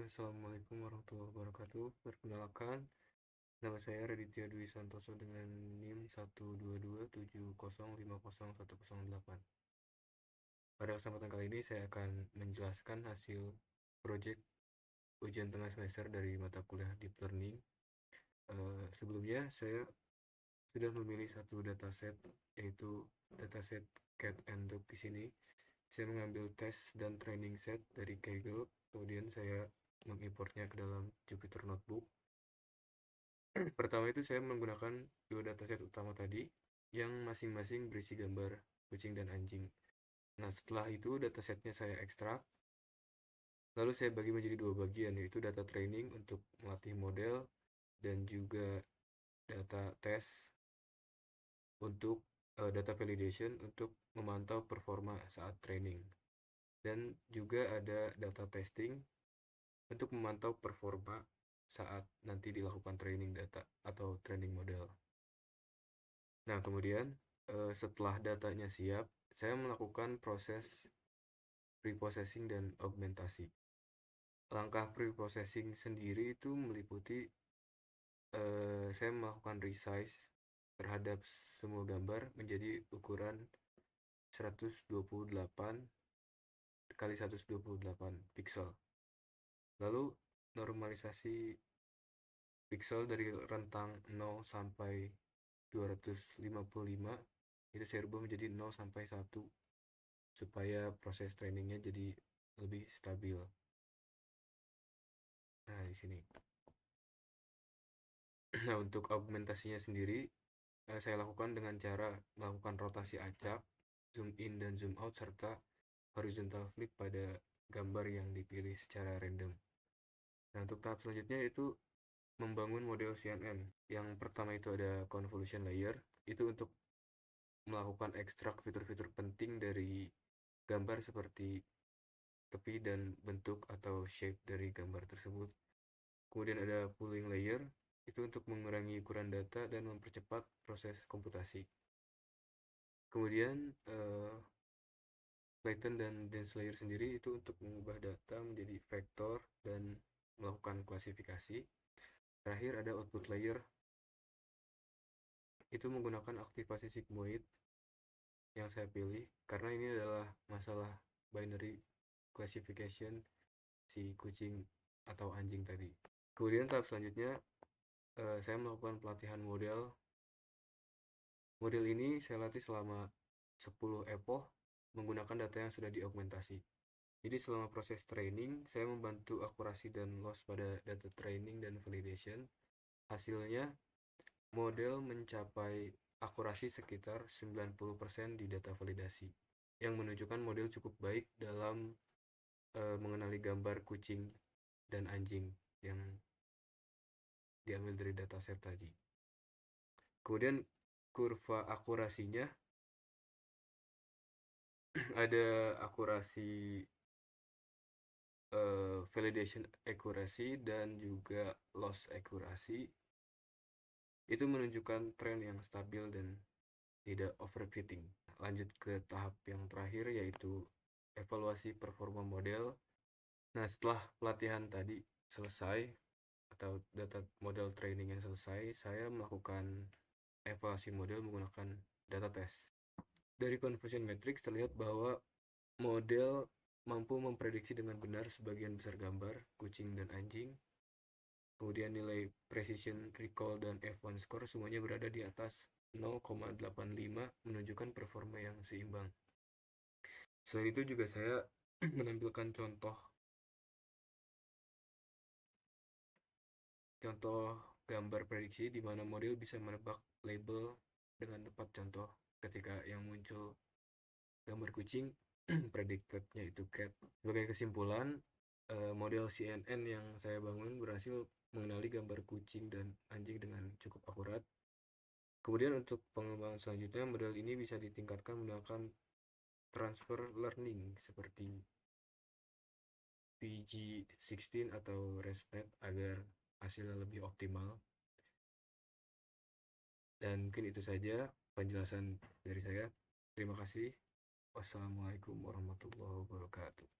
Assalamualaikum warahmatullahi wabarakatuh. Perkenalkan, nama saya Raditya Dwi Santoso dengan NIM 12270501008. Pada kesempatan kali ini saya akan menjelaskan hasil proyek ujian tengah semester dari mata kuliah Deep Learning. Sebelumnya saya sudah memilih satu dataset, yaitu dataset cat and dog. Di sini saya mengambil tes dan training set dari Kaggle, kemudian saya mengimportnya ke dalam Jupyter Notebook. Pertama itu saya menggunakan dua dataset utama tadi yang masing-masing berisi gambar kucing dan anjing. Nah, setelah itu datasetnya saya ekstrak, lalu saya bagi menjadi dua bagian, yaitu data training untuk melatih model dan juga data tes untuk data validation untuk memantau performa saat training. Dan juga ada data testing untuk memantau performa saat nanti dilakukan training data atau training model. Nah, kemudian setelah datanya siap, saya melakukan proses preprocessing dan augmentasi. Langkah preprocessing sendiri itu meliputi saya melakukan resize terhadap semua gambar menjadi ukuran 128 kali 128 pixel. Lalu normalisasi pixel dari rentang 0 sampai 255 itu saya rubah menjadi 0 sampai 1 supaya proses trainingnya jadi lebih stabil. Nah, di sini. Nah, untuk augmentasinya sendiri saya lakukan dengan cara melakukan rotasi acak, zoom in dan zoom out, serta horizontal flip pada gambar yang dipilih secara random. Nah, untuk tahap selanjutnya itu membangun model CNN. Yang pertama itu ada convolution layer, itu untuk melakukan ekstrak fitur-fitur penting dari gambar seperti tepi dan bentuk atau shape dari gambar tersebut. Kemudian ada pooling layer, itu untuk mengurangi ukuran data dan mempercepat proses komputasi. Kemudian Flatten dan dense layer sendiri itu untuk mengubah data menjadi vektor dan melakukan klasifikasi. Terakhir ada output layer, itu menggunakan aktivasi sigmoid yang saya pilih karena ini adalah masalah binary classification si kucing atau anjing tadi. Kemudian tahap selanjutnya saya melakukan pelatihan model. Model ini saya latih selama 10 epoch menggunakan data yang sudah diaugmentasi. Jadi selama proses training, saya membantu akurasi dan loss pada data training dan validation. Hasilnya, model mencapai akurasi sekitar 90% di data validasi, yang menunjukkan model cukup baik dalam mengenali gambar kucing dan anjing yang diambil dari dataset tadi. Kemudian kurva akurasinya ada akurasi validation accuracy dan juga loss accuracy. Itu menunjukkan tren yang stabil dan tidak overfitting. Lanjut ke tahap yang terakhir, yaitu evaluasi performa model. Nah, setelah pelatihan tadi selesai atau data model training yang selesai, saya melakukan evaluasi model menggunakan data test. Dari conversion matrix terlihat bahwa model mampu memprediksi dengan benar sebagian besar gambar kucing dan anjing. Kemudian nilai precision recall dan F1 score semuanya berada di atas 0,85, menunjukkan performa yang seimbang. Selain itu juga saya menampilkan contoh gambar prediksi di mana model bisa menebak label dengan tepat. Contoh ketika yang muncul gambar kucing, predicted-nya itu cat. Sebagai kesimpulan, model CNN yang saya bangun berhasil mengenali gambar kucing dan anjing dengan cukup akurat. Kemudian untuk pengembangan selanjutnya, model ini bisa ditingkatkan menggunakan transfer learning seperti PG16 atau ResNet agar hasilnya lebih optimal. Dan mungkin itu saja penjelasan dari saya. Terima kasih. Wassalamualaikum warahmatullahi wabarakatuh.